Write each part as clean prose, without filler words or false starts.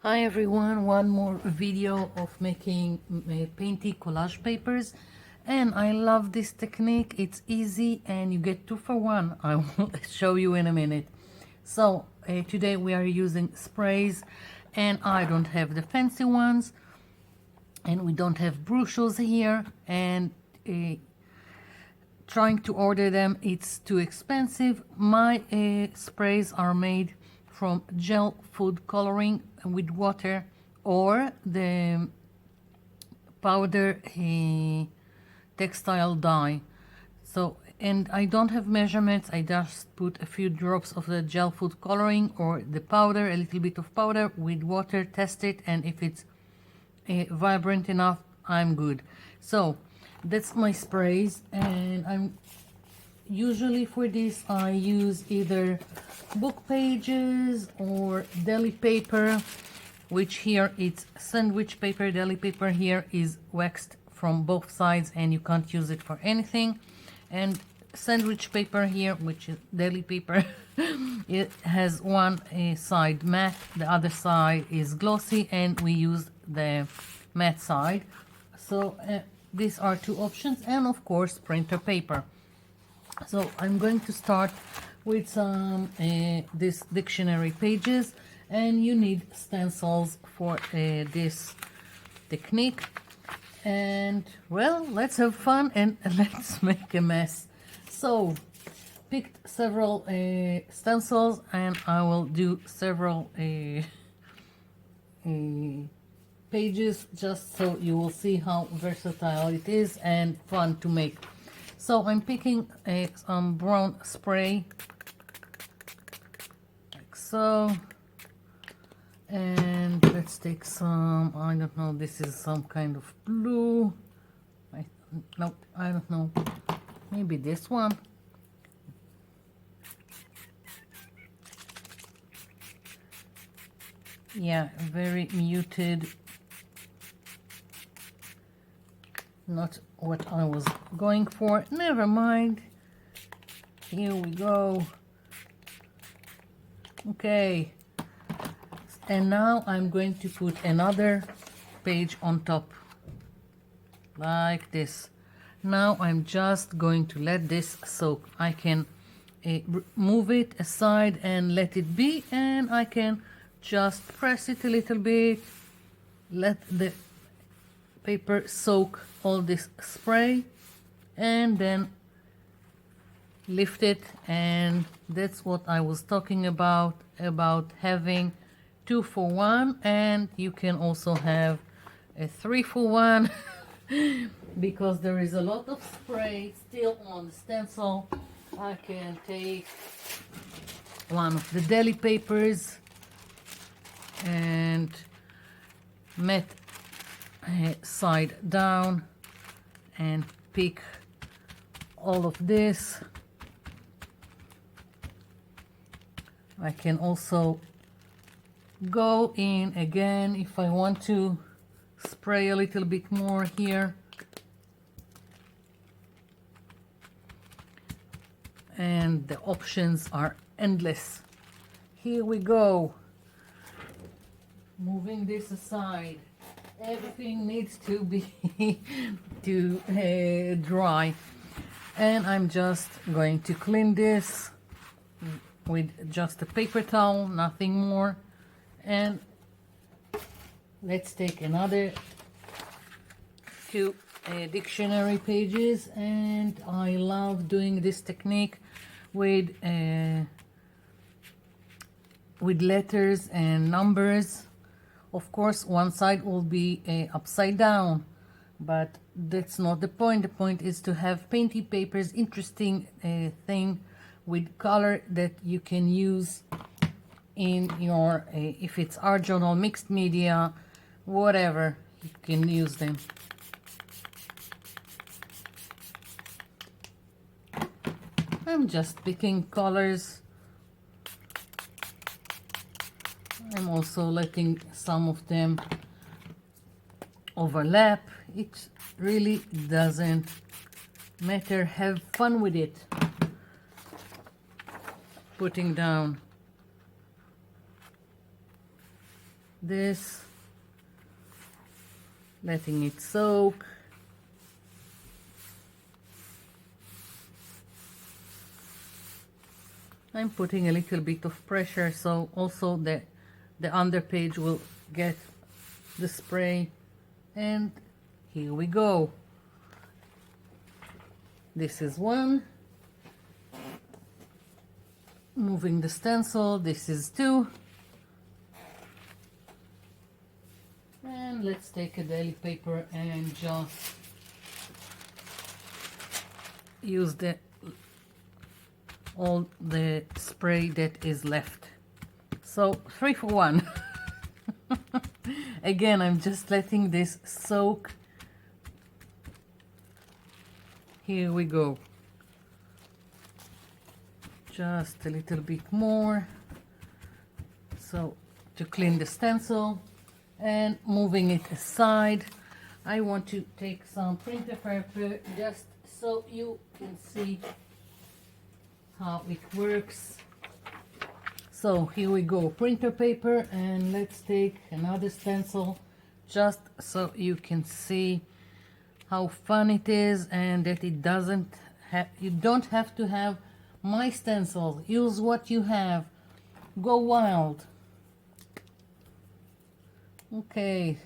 Hi everyone, one more video of making Painty collage papers, and I love this technique. It's easy and you get 2 for 1. I will show you in a minute. So today we are using sprays, and I don't have the fancy ones, and we don't have brochures here, and trying to order them, it's too expensive. My sprays are made from gel food coloring with water or the powder textile dye. So, and I don't have measurements, I just put a few drops of the gel food coloring or the powder, a little bit of powder with water, test it, and if it's vibrant enough, I'm good. So that's my sprays, and I'm usually for this I use either book pages or deli paper, which here it's sandwich paper. Deli paper here is waxed from both sides and you can't use it for anything, and sandwich paper here, which is deli paper, it has one side matte, the other side is glossy, and we use the matte side. So these are two options, and of course printer paper. So I'm going to start with some this dictionary pages, and you need stencils for this technique. And well, let's have fun and let's make a mess. So picked several stencils, and I will do several pages just so you will see how versatile it is and fun to make. So I'm picking some brown spray, like so, and let's take some, I don't know, this is some kind of blue, nope, I don't know, maybe this one. Yeah, very muted, not what I was going for. Never mind. Here we go. Okay. And now I'm going to put another page on top. Like this. Now I'm just going to let this soak. I can move it aside and let it be, and I can just press it a little bit. Let the paper soak all this spray, and then lift it. And that's what I was talking about having 2 for 1, and you can also have a 3 for 1 because there is a lot of spray still on the stencil. I can take one of the deli papers and matte side down and pick all of this. I can also go in again if I want to spray a little bit more here, and the options are endless. Here we go. Moving this aside, everything needs to be dry, and I'm just going to clean this with just a paper towel, nothing more. And let's take another 2 dictionary pages, and I love doing this technique with letters and numbers. Of course, one side will be upside down, but that's not the point. The point is to have Painty papers, interesting thing with color that you can use in your, if it's art journal, mixed media, whatever, you can use them. I'm just picking colors. I'm also letting some of them overlap. It really doesn't matter. Have fun with it. Putting down this, letting it soak. I'm putting a little bit of pressure so also the underpage will get the spray, and here we go. This is one. Moving the stencil, this is two. And let's take a daily paper and just use all the spray that is left. So 3 for 1. Again, I'm just letting this soak. Here we go. Just a little bit more. So to clean the stencil, and moving it aside, I want to take some printer paper just so you can see how it works. So here we go, printer paper, and let's take another stencil just so you can see how fun it is, and that it doesn't have, you don't have to have my stencils. Use what you have. Go wild. Okay.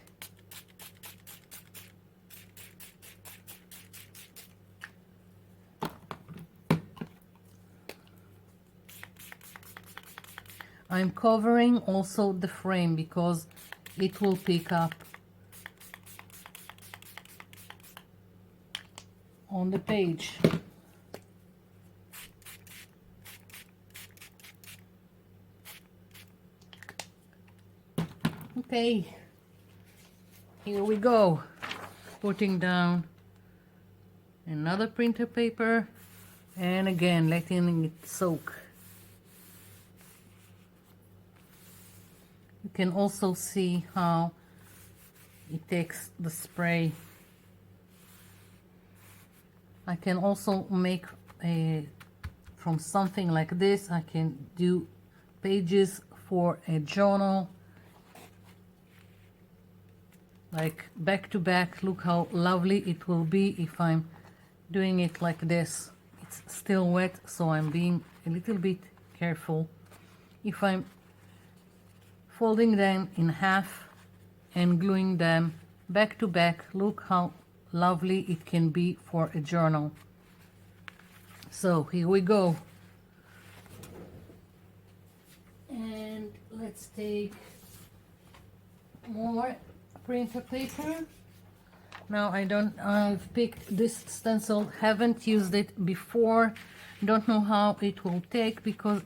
I'm covering also the frame because it will pick up on the page. Okay, here we go. Putting down another printer paper, and again letting it soak. You can also see how it takes the spray. I can also make from something like this, I can do pages for a journal, like back to back. Look how lovely it will be if I'm doing it like this. It's still wet, so I'm being a little bit careful. If I'm folding them in half and gluing them back to back, look how lovely it can be for a journal. So here we go, and let's take more printer paper. Now I've picked this stencil, haven't used it before, don't know how it will take because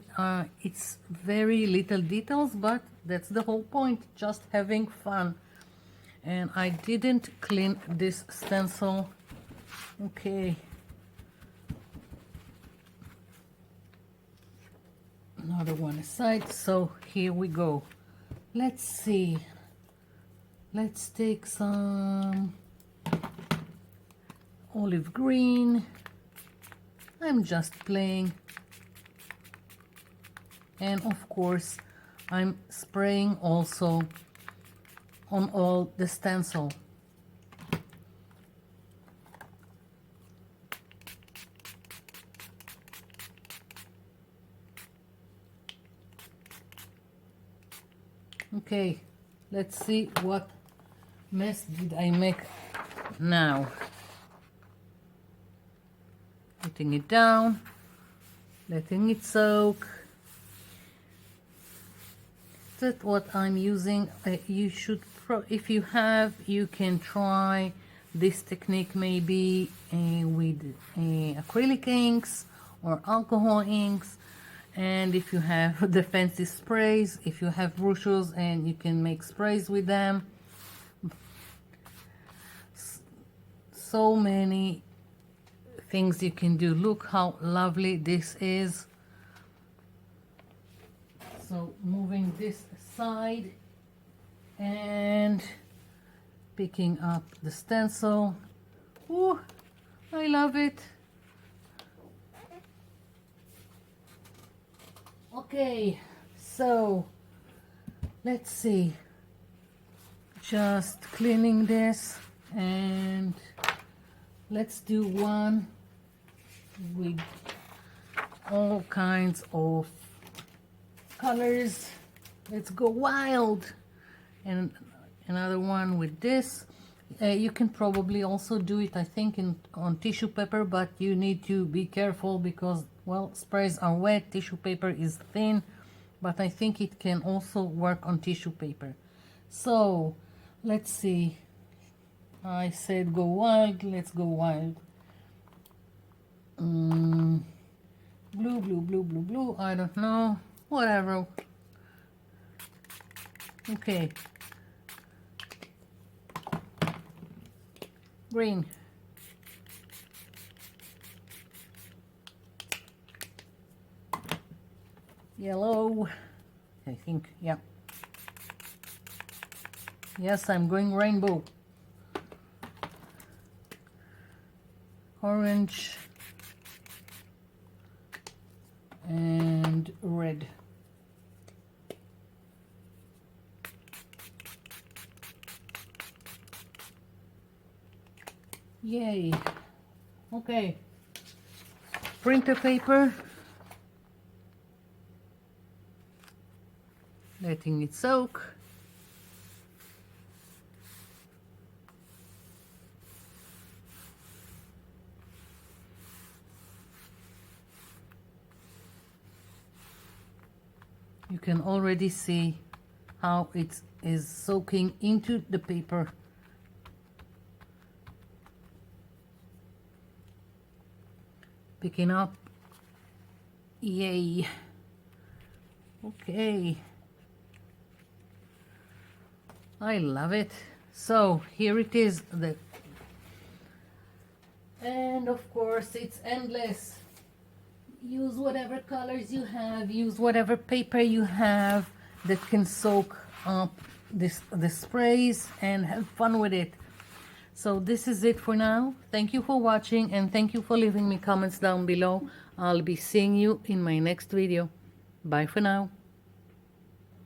it's very little details, but that's the whole point, just having fun. And I didn't clean this stencil. Okay, another one aside. So here we go. Let's see, let's take some olive green. I'm just playing, and of course I'm spraying also on all the stencil. Okay, let's see what mess did I make now. Putting it down, letting it soak. That's what I'm using. You should, if you have, you can try this technique maybe with acrylic inks or alcohol inks. And if you have the fancy sprays, if you have brushes, and you can make sprays with them. So many things you can do. Look how lovely this is. So moving this aside and picking up the stencil. Ooh, I love it. Okay, so let's see. just cleaning this, and let's do one with all kinds of colors. Let's go wild. And another one with this. You can probably also do it, I think, on tissue paper, but you need to be careful because, well, sprays are wet, tissue paper is thin, but I think it can also work on tissue paper. So let's see, I said go wild, let's go wild. Blue, blue, blue, blue, blue, I don't know, whatever. Okay. Green. Yellow. I think, yeah. Yes, I'm going rainbow. Orange. And red. Yay. Okay. Printer paper. Letting it soak. You can already see how it is soaking into the paper. Picking up. Yay. Okay. I love it. So here it is, and of course it's endless. Use whatever colors you have, use whatever paper you have that can soak up the sprays, and have fun with it. So this is it for now. Thank you for watching, and thank you for leaving me comments down below. I'll be seeing you in my next video. Bye for now.